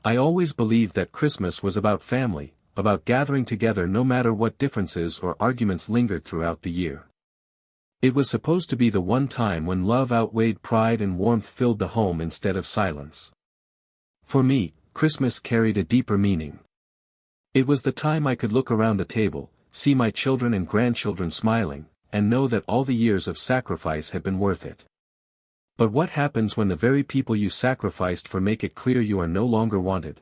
I always believed that Christmas was about family, about gathering together no matter what differences or arguments lingered throughout the year. It was supposed to be the one time when love outweighed pride and warmth filled the home instead of silence. For me, Christmas carried a deeper meaning. It was the time I could look around the table, see my children and grandchildren smiling, and know that all the years of sacrifice had been worth it. But what happens when the very people you sacrificed for make it clear you are no longer wanted?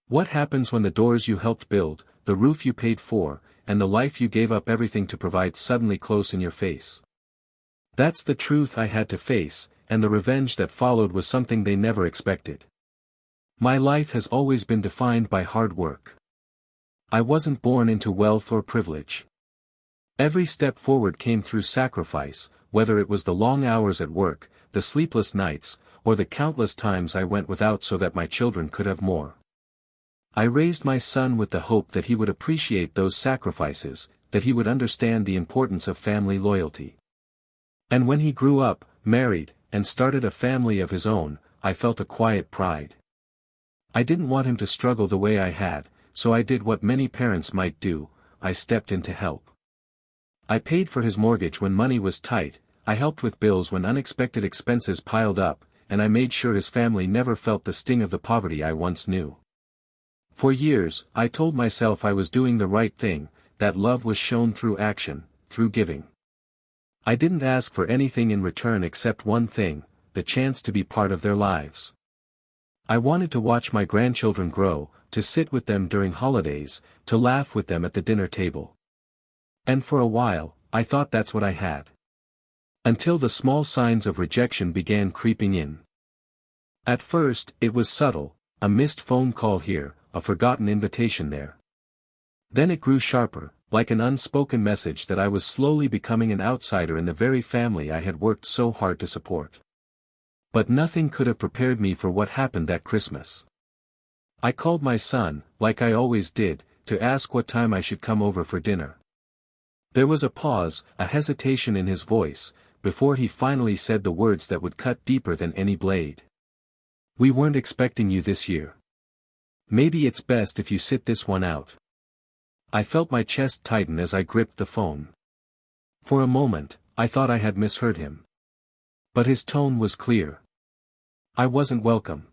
What happens when the doors you helped build, the roof you paid for, and the life you gave up everything to provide suddenly close in your face? That's the truth I had to face, and the revenge that followed was something they never expected. My life has always been defined by hard work. I wasn't born into wealth or privilege. Every step forward came through sacrifice, whether it was the long hours at work, the sleepless nights, or the countless times I went without so that my children could have more. I raised my son with the hope that he would appreciate those sacrifices, that he would understand the importance of family loyalty. And when he grew up, married, and started a family of his own, I felt a quiet pride. I didn't want him to struggle the way I had, so I did what many parents might do, I stepped in to help. I paid for his mortgage when money was tight, I helped with bills when unexpected expenses piled up, and I made sure his family never felt the sting of the poverty I once knew. For years, I told myself I was doing the right thing, that love was shown through action, through giving. I didn't ask for anything in return except one thing, the chance to be part of their lives. I wanted to watch my grandchildren grow, to sit with them during holidays, to laugh with them at the dinner table. And for a while, I thought that's what I had. Until the small signs of rejection began creeping in. At first, it was subtle, a missed phone call here, a forgotten invitation there. Then it grew sharper, like an unspoken message that I was slowly becoming an outsider in the very family I had worked so hard to support. But nothing could have prepared me for what happened that Christmas. I called my son, like I always did, to ask what time I should come over for dinner. There was a pause, a hesitation in his voice, before he finally said the words that would cut deeper than any blade. "We weren't expecting you this year. Maybe it's best if you sit this one out." I felt my chest tighten as I gripped the phone. For a moment, I thought I had misheard him. But his tone was clear. I wasn't welcome.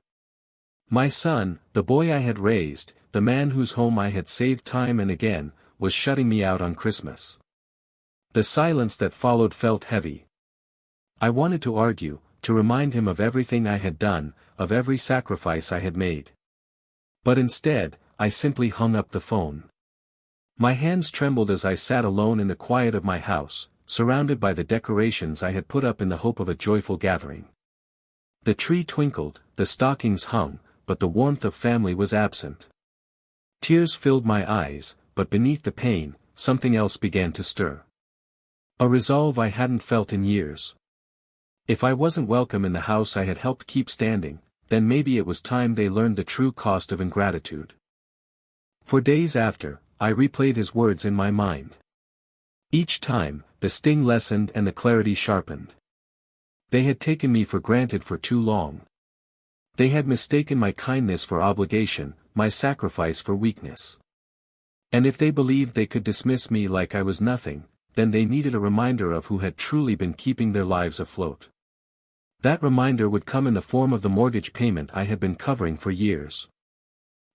My son, the boy I had raised, the man whose home I had saved time and again, was shutting me out on Christmas. The silence that followed felt heavy. I wanted to argue, to remind him of everything I had done, of every sacrifice I had made. But instead, I simply hung up the phone. My hands trembled as I sat alone in the quiet of my house, surrounded by the decorations I had put up in the hope of a joyful gathering. The tree twinkled, the stockings hung, but the warmth of family was absent. Tears filled my eyes, but beneath the pain, something else began to stir. A resolve I hadn't felt in years. If I wasn't welcome in the house I had helped keep standing, then maybe it was time they learned the true cost of ingratitude. For days after, I replayed his words in my mind. Each time, the sting lessened and the clarity sharpened. They had taken me for granted for too long. They had mistaken my kindness for obligation, my sacrifice for weakness. And if they believed they could dismiss me like I was nothing, then they needed a reminder of who had truly been keeping their lives afloat. That reminder would come in the form of the mortgage payment I had been covering for years.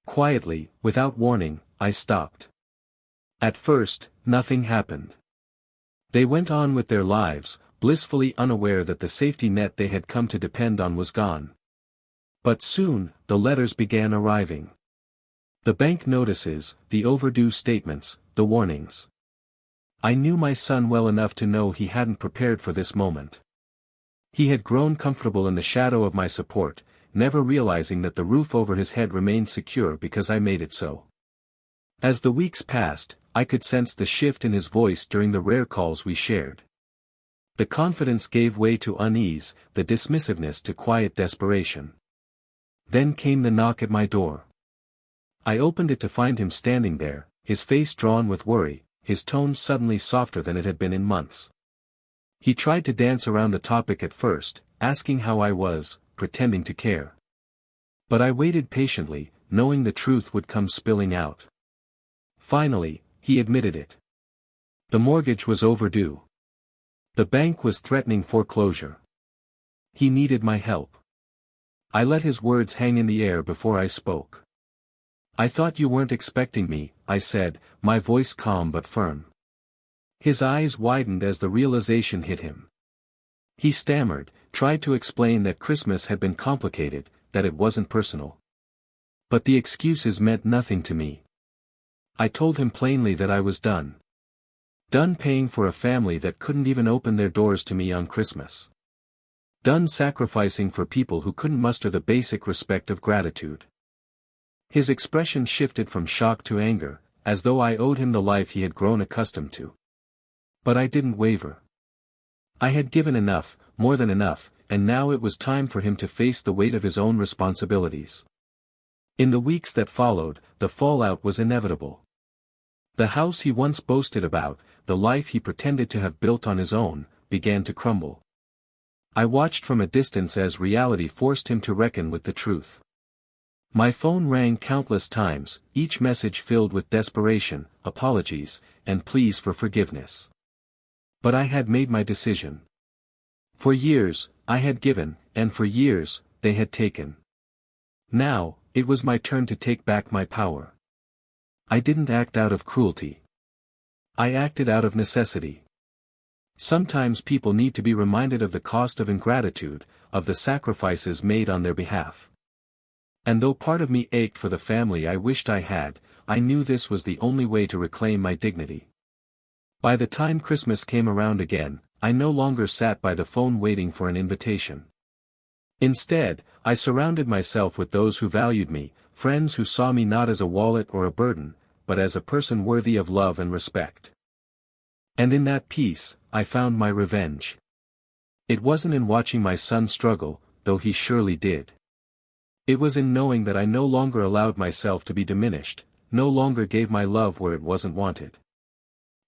Quietly, without warning, I stopped. At first, nothing happened. They went on with their lives, blissfully unaware that the safety net they had come to depend on was gone. But soon, the letters began arriving. The bank notices, the overdue statements, the warnings. I knew my son well enough to know he hadn't prepared for this moment. He had grown comfortable in the shadow of my support, never realizing that the roof over his head remained secure because I made it so. As the weeks passed, I could sense the shift in his voice during the rare calls we shared. The confidence gave way to unease, the dismissiveness to quiet desperation. Then came the knock at my door. I opened it to find him standing there, his face drawn with worry, his tone suddenly softer than it had been in months. He tried to dance around the topic at first, asking how I was, pretending to care. But I waited patiently, knowing the truth would come spilling out. Finally, he admitted it. The mortgage was overdue. The bank was threatening foreclosure. He needed my help. I let his words hang in the air before I spoke. "I thought you weren't expecting me," I said, my voice calm but firm. His eyes widened as the realization hit him. He stammered, tried to explain that Christmas had been complicated, that it wasn't personal. But the excuses meant nothing to me. I told him plainly that I was done. Done paying for a family that couldn't even open their doors to me on Christmas. Done sacrificing for people who couldn't muster the basic respect of gratitude. His expression shifted from shock to anger, as though I owed him the life he had grown accustomed to. But I didn't waver. I had given enough, more than enough, and now it was time for him to face the weight of his own responsibilities. In the weeks that followed, the fallout was inevitable. The house he once boasted about, the life he pretended to have built on his own, began to crumble. I watched from a distance as reality forced him to reckon with the truth. My phone rang countless times, each message filled with desperation, apologies, and pleas for forgiveness. But I had made my decision. For years, I had given, and for years, they had taken. Now, it was my turn to take back my power. I didn't act out of cruelty. I acted out of necessity. Sometimes people need to be reminded of the cost of ingratitude, of the sacrifices made on their behalf. And though part of me ached for the family I wished I had, I knew this was the only way to reclaim my dignity. By the time Christmas came around again, I no longer sat by the phone waiting for an invitation. Instead, I surrounded myself with those who valued me, friends who saw me not as a wallet or a burden, but as a person worthy of love and respect. And in that peace, I found my revenge. It wasn't in watching my son struggle, though he surely did. It was in knowing that I no longer allowed myself to be diminished, no longer gave my love where it wasn't wanted.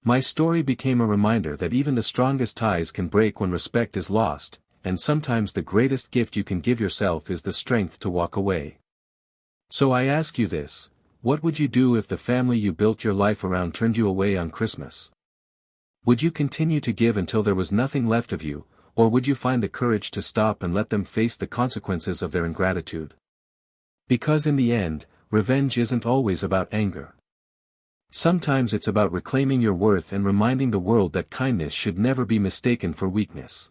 My story became a reminder that even the strongest ties can break when respect is lost, and sometimes the greatest gift you can give yourself is the strength to walk away. So I ask you this: what would you do if the family you built your life around turned you away on Christmas? Would you continue to give until there was nothing left of you, or would you find the courage to stop and let them face the consequences of their ingratitude? Because in the end, revenge isn't always about anger. Sometimes it's about reclaiming your worth and reminding the world that kindness should never be mistaken for weakness.